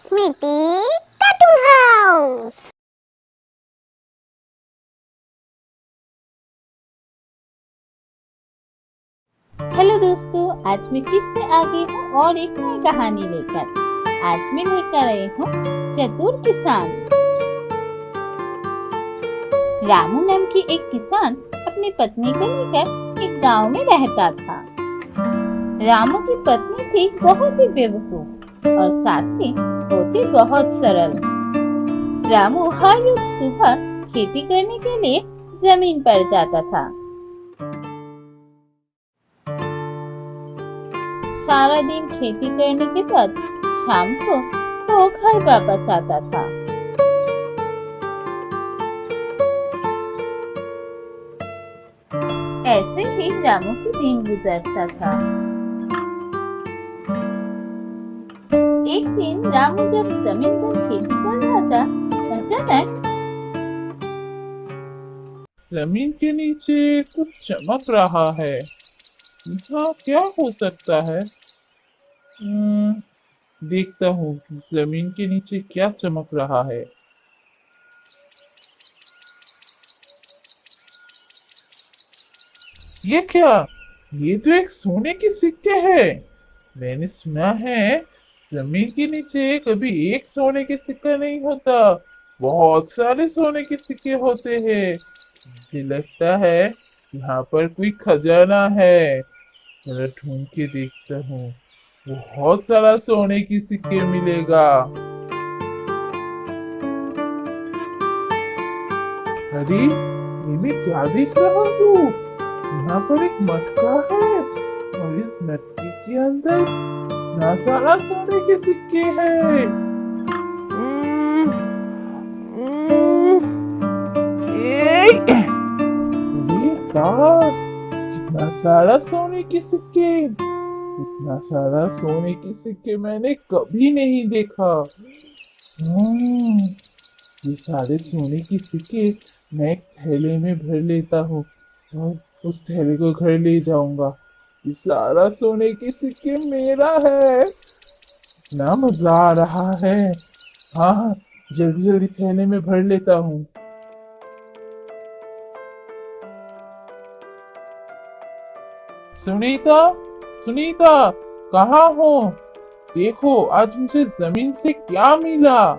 स्मिटी cartoon house. Hello दोस्तों, आज मैं फिर से आ गई हूँ और एक नई कहानी लेकर। आज मैं लेकर आई हूँ चतुर किसान। रामू नाम की एक किसान अपनी पत्नी को लेकर एक गांव में रहता था। रामू की पत्नी थी बहुत ही बेवकूफ और साथ ही वो थी बहुत सरल। रामू हर रोज सुबह खेती करने के लिए जमीन पर जाता था। सारा दिन खेती करने के बाद शाम को वो घर वापस आता था। ऐसे ही रामू की दिन गुजरता था। एक दिन रामू जब जमीन पर खेती कर रहा था, अचानक जमीन के नीचे कुछ चमक रहा है। हाँ, क्या हो सकता है? देखता हूँ कि जमीन के नीचे क्या चमक रहा है। ये क्या? ये तो एक सोने के सिक्के है। मैंने सुना है जमीन के नीचे कभी एक सोने के सिक्का नहीं होता, बहुत सारे सोने के सिक्के होते हैं। मुझे लगता है यहाँ पर कोई खजाना है। जरा ढूंढ के देखता हूँ, बहुत सारा सोने की सिक्के मिलेगा। अरे, ये मैं क्या देख रहा हूँ? यहाँ पर एक मटका है और इस मटके के अंदर इतना सारा सोने के सिक्के हैं। अरे बाप, कितना सारा सोने के सिक्के! इतना सारा सोने के सिक्के मैंने कभी नहीं देखा। हम्म, ये सारे सोने के सिक्के मैं एक थैले में भर लेता हूँ और उस थैले को घर ले जाऊंगा। ये सारा सोने के सिक्के मेरा है। इतना मजा आ रहा है। हाँ हाँ, जल्दी जल्दी थैले में भर लेता हूँ। सुनीता, सुनीता, कहाँ हो? देखो, आज मुझे जमीन से क्या मिला।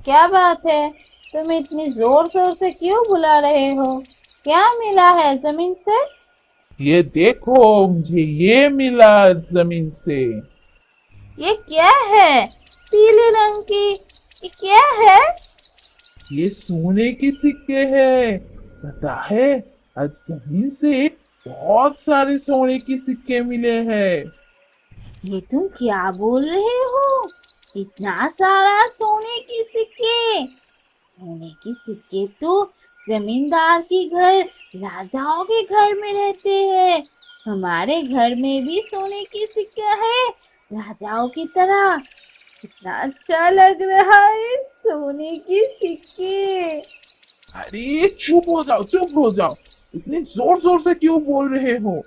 क्या बात है? तुम इतनी जोर जोर से क्यों बुला रहे हो? क्या मिला है जमीन से? ये देखो, मुझे ये मिला जमीन से। ये क्या है? पीले रंग की ये क्या है? ये सोने के सिक्के हैं। पता है, आज जमीन से बहुत सारे सोने के सिक्के मिले हैं। ये तुम क्या बोल रहे हो? इतना सारा सोने के सिक्के! सोने के सिक्के तो जमींदार के घर, राजाओं के घर में रहते हैं। हमारे घर में भी सोने के सिक्का है, राजाओं की तरह। कितना अच्छा लग रहा है सोने के सिक्के। अरे चुप हो जाओ, चुप हो जाओ। इतने जोर जोर से क्यों बोल रहे हो?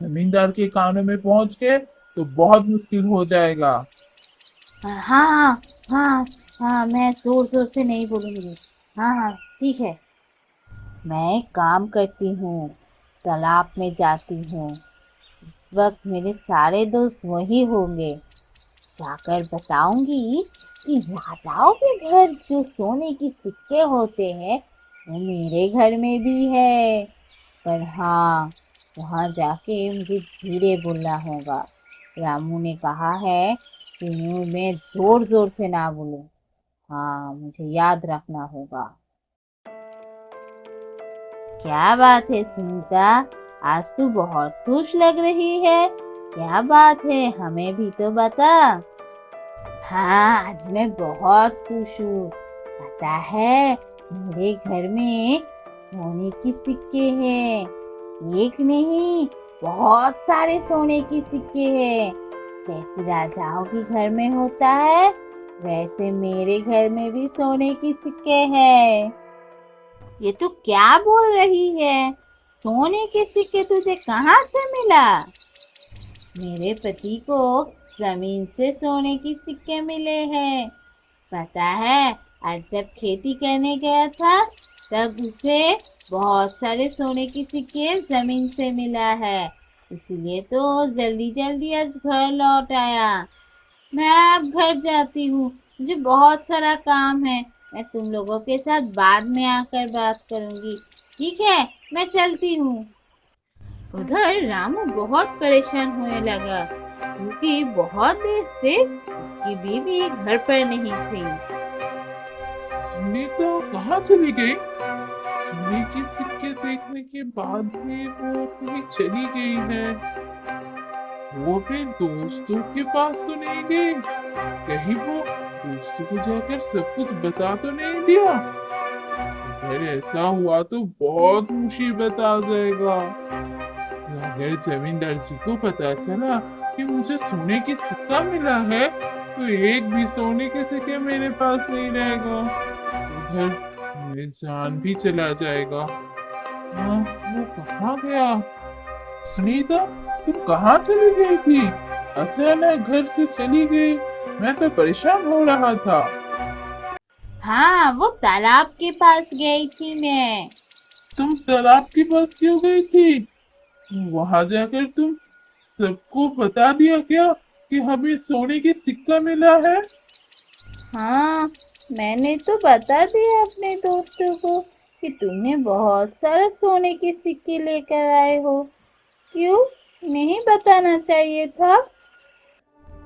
जमींदार के कानों में पहुंच के तो बहुत मुश्किल हो जाएगा। हाँ हाँ हाँ हाँ, मैं जोर जोर से नहीं बोलूंगी। हाँ हाँ, ठीक है। मैं एक काम करती हूँ, तालाब में जाती हूँ। इस वक्त मेरे सारे दोस्त वही होंगे। जाकर बताऊंगी कि राजाओं के घर जो सोने के सिक्के होते हैं वो मेरे घर में भी है। पर हाँ, वहाँ जाके मुझे धीरे बोलना होगा। रामू ने कहा है कि मैं जोर जोर से ना बोलूं। हाँ, मुझे याद रखना होगा। क्या बात है सुनीता, आज तू बहुत खुश लग रही है। क्या बात है, हमें भी तो बता। हाँ, आज मैं बहुत खुश हूँ। पता है, मेरे घर में सोने के सिक्के हैं। एक नहीं, बहुत सारे सोने के सिक्के हैं। जैसे राजाओं के घर में होता है, वैसे मेरे घर में भी सोने के सिक्के हैं। ये तू क्या बोल रही है? सोने के सिक्के तुझे कहाँ से मिला? मेरे पति को जमीन से सोने के सिक्के मिले हैं। पता है, आज जब खेती करने गया था तब उसे बहुत सारे सोने के सिक्के जमीन से मिला है। इसलिए तो जल्दी जल्दी आज घर लौट आया। मैं अब घर जाती हूँ, मुझे बहुत सारा काम है। मैं तुम लोगों के साथ बाद में आकर बात करूंगी। ठीक है, मैं चलती हूँ। उधर रामू बहुत परेशान होने लगा क्योंकि बहुत देर से उसकी बीवी घर पर नहीं थी। सुनीता कहाँ चली गई? सोने के सिक्के देखने के बाद भी वो कहीं चली गई है। वो अपने दोस्तों के पास तो नहीं गई? कहीं वो दोस्तों को जाकर सब कुछ बता तो नहीं दिया? अगर ऐसा हुआ तो बहुत मुसीबत आ जाएगा। अगर जमींदार जी को पता चला कि मुझे सोने की सिक्का मिला है तो एक भी सोने के सिक्के मेरे पास नहीं रहेगा। उधर मेरी जान भी चला जाएगा। हाँ, वो कहाँ गया? सुनीता, तुम कहाँ चली गई थी? अचानक घर से चली गई। मैं तो परेशान हो रहा था। हाँ, वो तालाब के पास गई थी मैं। तुम तालाब के पास क्यों गई थी? वहां जाकर तुम सबको बता दिया क्या कि हमें सोने की सिक्का मिला है? हाँ, मैंने तो बता दिया अपने दोस्तों को कि तुमने बहुत सारा सोने के सिक्के लेकर आए हो। क्यों नहीं बताना चाहिए था?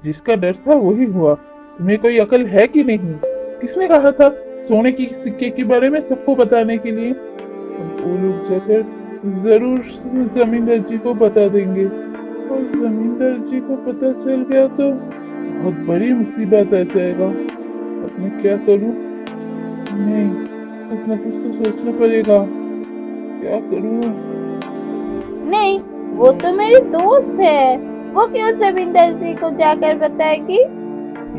जिसका डर था वही हुआ। तुम्हें कोई अकल है कि नहीं? किसने कहा था सोने की सिक्के के बारे में सबको बताने के लिए? वो लोग जाकर जरूर जमींदार जी को बता देंगे और जमींदार जी को पता चल गया तो बहुत बड़ी मुसीबत आ जाएगा। अब मैं क्या करूं? नहीं, कुछ ना कुछ तो सोचना पड़ेगा। क्या करूं? नहीं, वो तो मेरी दोस्त है। वो क्यों जमींदार जी को जाकर बताएगी?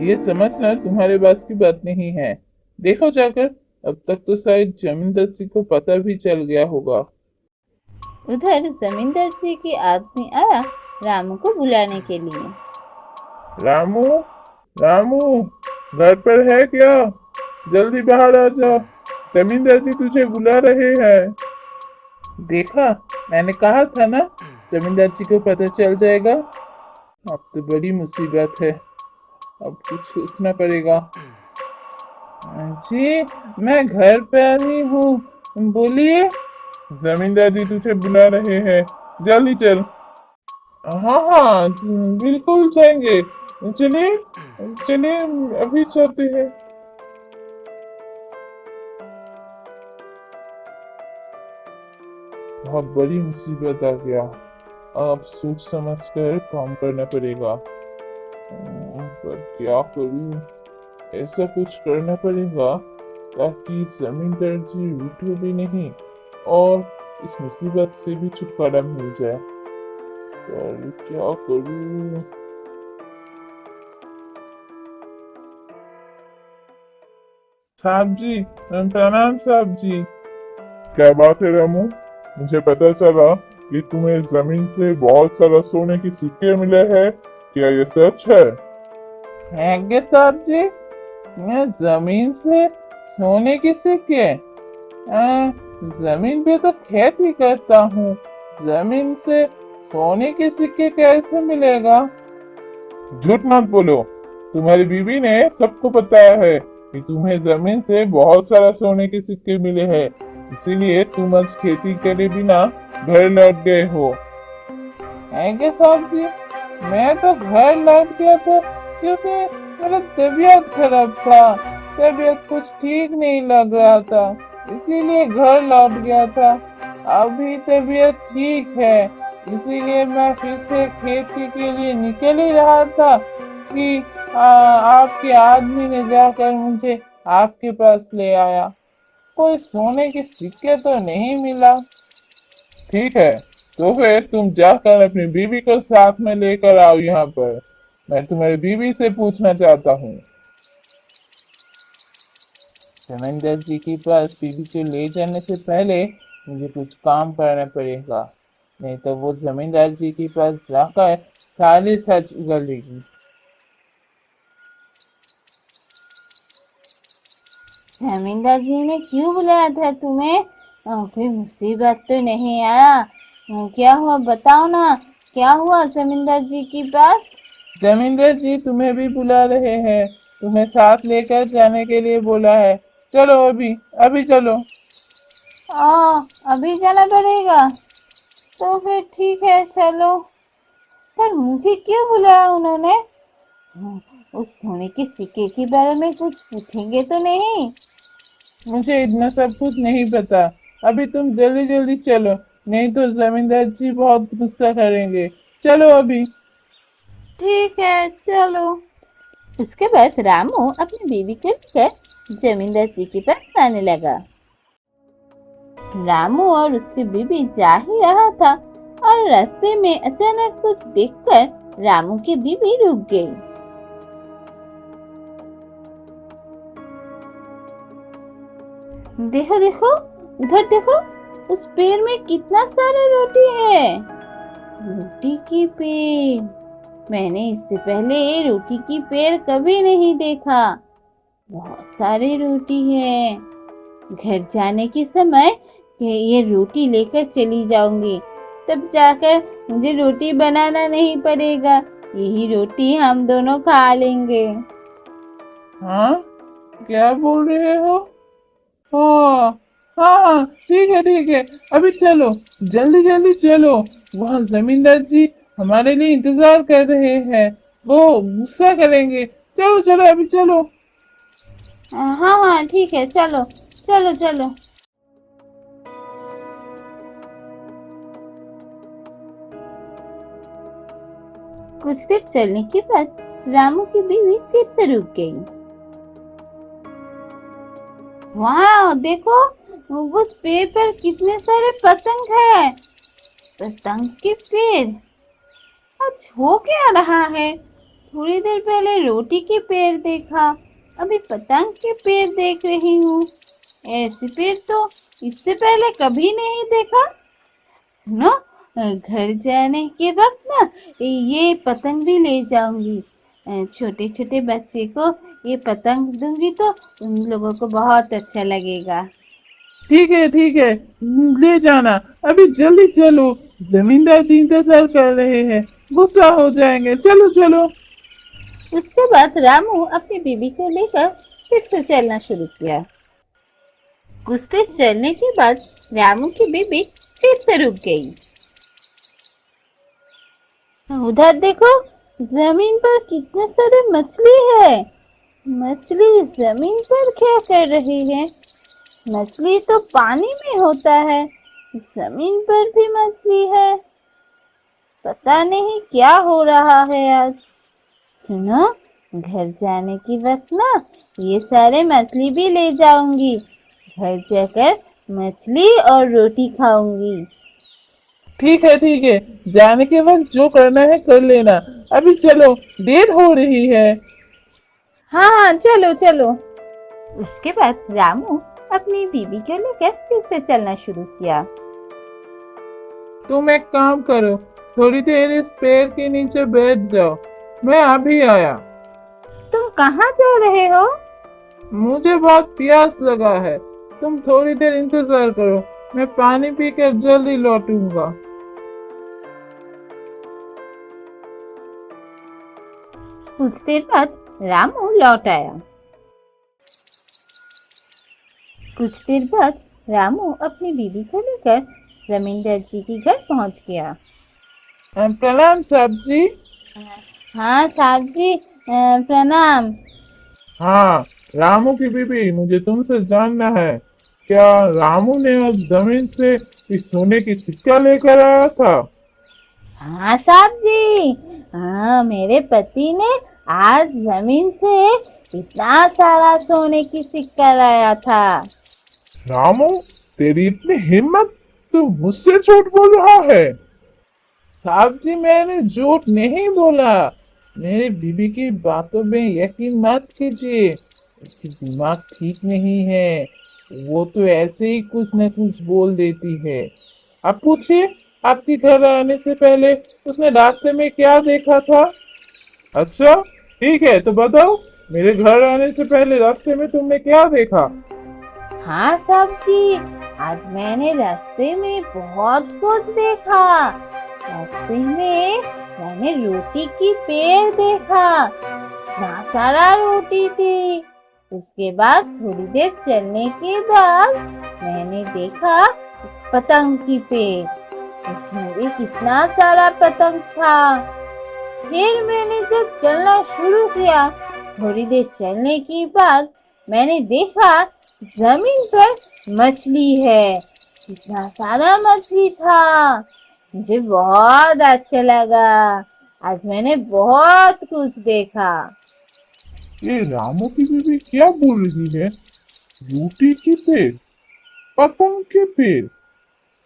ये समझना तुम्हारे बस की बात नहीं है। देखो जाकर, अब तक तो शायद जमींदार जी को पता भी चल गया होगा। उधर जमींदार जी की आदमी आया रामू को बुलाने के लिए। रामू, रामू, घर पर है क्या? जल्दी बाहर आ जा। जमींदार जी तुझे बुला रहे हैं। देखा, मैंने कहा था ना, जमींदार जी को पता चल जाएगा। अब तो बड़ी मुसीबत है। अब कुछ सोचना पड़ेगा। जी, मैं घर पे आई हूँ, बोलिए। जमींदार जी तुझे बुला रहे हैं, जल्दी चल। हाँ हाँ, बिल्कुल जाएंगे। चलिए, चलिए, अभी चलते हैं। बहुत बड़ी मुसीबत आ गया। अब सोच समझ कर काम करना पड़ेगा। पर क्या करूं? ऐसा कुछ करना पड़ेगा ताकि जमींदार जी रूठे भी नहीं और इस मुसीबत से भी छुटकारा मिल जाए। पर क्या करूं? साहब जी, प्रणाम साहब जी। क्या बात है रामू? मुझे पता चला कि तुम्हें जमीन से बहुत सारा सोने के सिक्के मिले हैं। क्या ये सच है? हैंगे साहब जी, मैं जमीन से सोने के सिक्के? जमीन पे तो खेती करता हूँ। जमीन से सोने के सिक्के कैसे मिलेगा? झूठ मत बोलो। तुम्हारी बीवी ने सबको बताया है कि तुम्हें जमीन से बहुत सारा सोने के सिक्के मिले हैं। इसीलिए तुम आज खेती करे बिना घर लौट गए हो। हैंगे साहब जी, मैं तो घर लौट गया था क्योंकि मेरा तबीयत खराब था। तबीयत कुछ ठीक नहीं लग रहा था, इसीलिए घर लौट गया था। अभी तबीयत ठीक है, इसीलिए मैं फिर से खेती के लिए निकल ही रहा था कि आपके आदमी ने जाकर मुझे आपके पास ले आया। कोई सोने के सिक्के तो नहीं मिला। ठीक है, तो फिर तुम जाकर अपनी बीवी को साथ में लेकर आओ यहाँ पर। मैं तुम्हारी बीवी से पूछना चाहता हूँ। समंदर जी के पास बीवी को ले जाने से पहले मुझे कुछ काम करना पड़ेगा, नहीं तो वो जमींदार जी के पास जाकर सारी सच उगलेगी। जमींदार जी ने क्यों बुलाया था तुम्हें? कोई मुसीबत तो नहीं आया? क्या हुआ बताओ ना, क्या हुआ जमींदार जी के पास? जमींदार जी तुम्हें भी बुला रहे हैं, तुम्हें साथ लेकर जाने के लिए बोला है। चलो अभी, अभी चलो। अभी जाना पड़ेगा? तो फिर ठीक है चलो। पर मुझे क्यों बुलाया उन्होंने? उस सोने के सिक्के के बारे में कुछ पूछेंगे तो नहीं? मुझे इतना सब कुछ नहीं पता। अभी तुम जल्दी जल्दी चलो, नहीं तो जमींदार जी बहुत गुस्सा करेंगे। चलो अभी। ठीक है चलो। उसके बाद रामू अपनी बीवी को लेकर जमींदार जी के पास आने लगा। रामू और उसकी बीवी जा ही रहा था और रास्ते में अचानक कुछ देखकर रामू की बीवी रुक गई। देखो देखो, उधर देखो, उस पेड़ में कितना सारा रोटी है। रोटी की पेड़, मैंने इससे पहले रोटी की पेड़ कभी नहीं देखा। बहुत सारी रोटी है। घर जाने के समय ये रोटी लेकर चली जाऊंगी, तब जाकर मुझे रोटी बनाना नहीं पड़ेगा। यही रोटी हम दोनों खा लेंगे। हाँ, क्या बोल रहे हो? हाँ हाँ, ठीक है, अभी चलो, जल्दी जल्दी चलो। वहाँ जमींदार जी हमारे लिए इंतजार कर रहे हैं, वो गुस्सा करेंगे। चलो चलो अभी चलो। हाँ हाँ ठीक है, चलो चलो चलो। कुछ देर चलने के बाद रामू की बीवी फिर से रुक गई। वाह देखो, उस पेड़ पर कितने सारे पतंग है। पतंग के पेड़, आज हो क्या रहा है? थोड़ी देर पहले रोटी के पेड़ देखा, अभी पतंग के पेड़ देख रही हूँ। ऐसे पेड़ तो इससे पहले कभी नहीं देखा। सुनो, घर जाने के वक्त ना ये पतंग भी ले जाऊंगी। छोटे छोटे बच्चे को ये पतंग दूंगी तो उन लोगों को बहुत अच्छा लगेगा। ठीक है, ले जाना। अभी जल्दी चलो, जमींदार जी इंतजार कर रहे हैं, गुस्सा हो जाएंगे। चलो चलो। उसके बाद रामू अपनी बीबी को लेकर फिर से चलना शुरू किया। कुछ देर चलने के बाद रामू की बीबी फिर से रुक गई। उधर देखो, जमीन पर कितने सारे मछली है। मछली जमीन पर क्या कर रही है? मछली तो पानी में होता है, जमीन पर भी मछली है। पता नहीं क्या हो रहा है आज। सुनो, घर जाने के वक्त ना ये सारे मछली भी ले जाऊंगी। घर जाकर मछली और रोटी खाऊंगी। ठीक है, जाने के वक्त जो करना है कर लेना। अभी चलो, देर हो रही है। हाँ हाँ चलो चलो। उसके बाद रामू अपनी बीबी को लेकर फिर से चलना शुरू किया। तुम एक काम करो, थोड़ी देर इस पेड़ के नीचे बैठ जाओ, मैं अभी आया। तुम कहाँ जा रहे हो? मुझे बहुत प्यास लगा है, तुम थोड़ी देर इंतजार करो, मैं पानी पीकर जल्दी लौटूंगा। कुछ देर बाद रामू लौट आया। कुछ देर बाद रामू अपनी बीवी को लेकर जमींदार जी के घर पहुंच गया। प्रणाम साहब जी। हाँ साहब जी, प्रणाम। हाँ, रामू की बीबी, मुझे तुमसे जानना है, क्या रामू ने अब जमीन से इस सोने की सिक्का लेकर आया था? हाँ साहब जी, हाँ मेरे पति ने आज जमीन से इतना सारा सोने की सिक्का लाया था। रामू, तेरी इतनी हिम्मत, तू मुझसे झूठ बोल रहा है? साहब जी, मैंने झूठ नहीं बोला, मेरी बीबी की बातों में यकीन मत कीजिए, उसकी दिमाग ठीक नहीं है, वो तो ऐसे ही कुछ न कुछ बोल देती है। आप पूछिए, आपके घर आने से पहले उसने रास्ते में क्या देखा था? अच्छा, ठीक है, तो बताओ, मेरे घर आने से पहले रास्ते में तुमने क्या देखा? हाँ साहब जी, आज मैंने रास्ते में बहुत कुछ देखा। रास्ते में मैंने रोटी की पेड़ देखा, इतना सारा रोटी थी। उसके बाद थोड़ी देर चलने के बाद मैंने देखा पतंग की पेड़, उसमें भी कितना सारा पतंग था। फिर मैंने जब चलना शुरू किया, थोड़ी देर चलने के बाद मैंने देखा जमीन पर मछली है, कितना सारा मछली था। मुझे बहुत अच्छा लगा, आज मैंने बहुत कुछ देखा। ये रामू की बीवी क्या बोल रही है? रोटी की पेड़, पतंग के पेड़,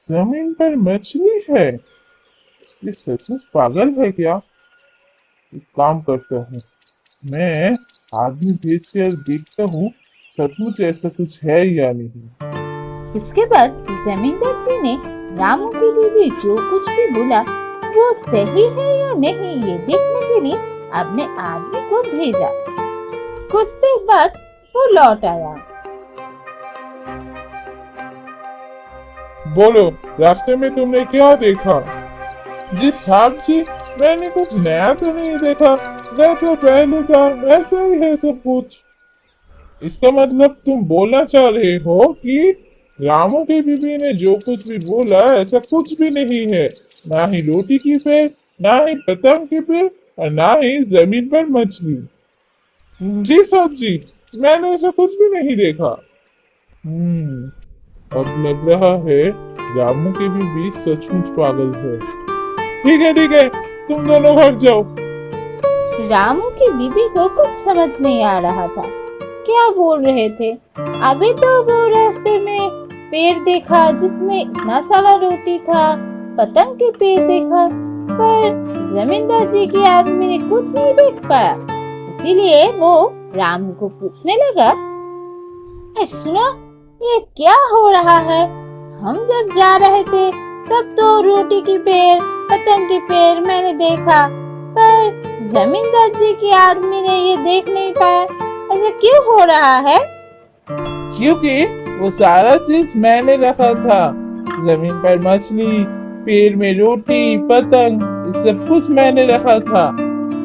जमीन पर मछली है। ये सचमुच पागल है क्या? एक काम करता हूँ, मैं आदमी भेज कर देखता हूँ सचमुच ऐसा कुछ है या नहीं। इसके बाद जमींदार जी ने रामू की बीवी जो कुछ भी बोला वो सही है या नहीं ये देखने के लिए अपने आदमी को भेजा। कुछ देर बाद वो लौट आया। बोलो, रास्ते में तुमने क्या देखा? जी साहब जी, मैंने कुछ नया तो नहीं देखा, जैसा पहले था वैसा ही है सब कुछ। इसका मतलब तुम बोलना चाह रहे हो कि रामू की बीवी ने जो कुछ भी बोला ऐसा कुछ भी नहीं है, ना ही रोटी की पेड़, ना ही पतंग की पेड़ और ना ही जमीन पर मछली। जी साहब जी, मैंने ऐसा कुछ भी नहीं देखा। अब लग रहा है रामू की बीवी सचमुच पागल है। ठीक है, तुम दोनों हट जाओ। रामू की बीबी को कुछ समझ नहीं आ रहा था क्या बोल रहे थे। अभी तो वो रास्ते में पेड़ देखा जिसमें इतना सारा रोटी था, पतंग के पेड़ देखा, पर जमींदार जी के आदमी ने कुछ नहीं देख पाया। इसीलिए वो रामू को पूछने लगा, सुनो, ये क्या हो रहा है? हम जब जा रहे थे तब तो रोटी की पेड़, पतंग की पेड़ मैंने देखा, पर जमींदार जी के आदमी ने ये देख नहीं पाया। ऐसा क्यों हो रहा है? क्योंकि वो सारा चीज मैंने रखा था। जमीन पर मछली, पेड़ में रोटी, पतंग, ये सब कुछ मैंने रखा था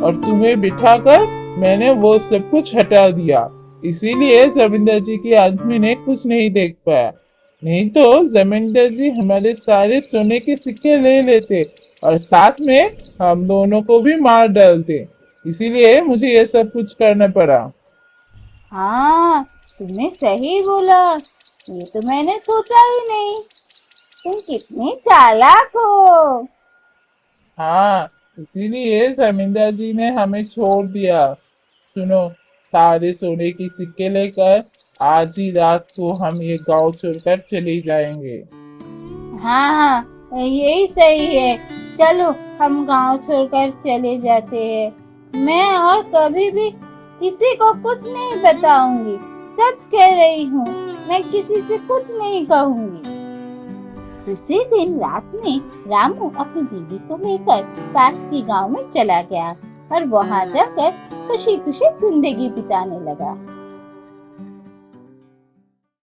और तुम्हें बिठाकर मैंने वो सब कुछ हटा दिया। इसीलिए जमींदार जी के आदमी ने कुछ नहीं देख पाया। नहीं तो जमींदार जी हमारे सारे सोने के सिक्के ले लेते और साथ में हम दोनों को भी मार डालते। इसीलिए मुझे ये सब कुछ करना पड़ा। हाँ, तुमने सही बोला, ये तो मैंने सोचा ही नहीं। तुम कितने चालाक हो। हाँ, इसीलिए जमींदार जी ने हमें छोड़ दिया। सुनो, सारे सोने के सिक्के लेकर आज ही रात को हम ये गांव छोड़कर चले जाएंगे। हाँ, यही सही है। चलो हम गांव छोड़कर चले जाते हैं। मैं और कभी भी किसी को कुछ नहीं बताऊंगी, सच कह रही हूँ, मैं किसी से कुछ नहीं कहूंगी। उसी दिन रात में रामू अपनी बीवी को लेकर पास के गांव में चला गया और वहां जाकर खुशी खुशी जिंदगी बिताने लगा।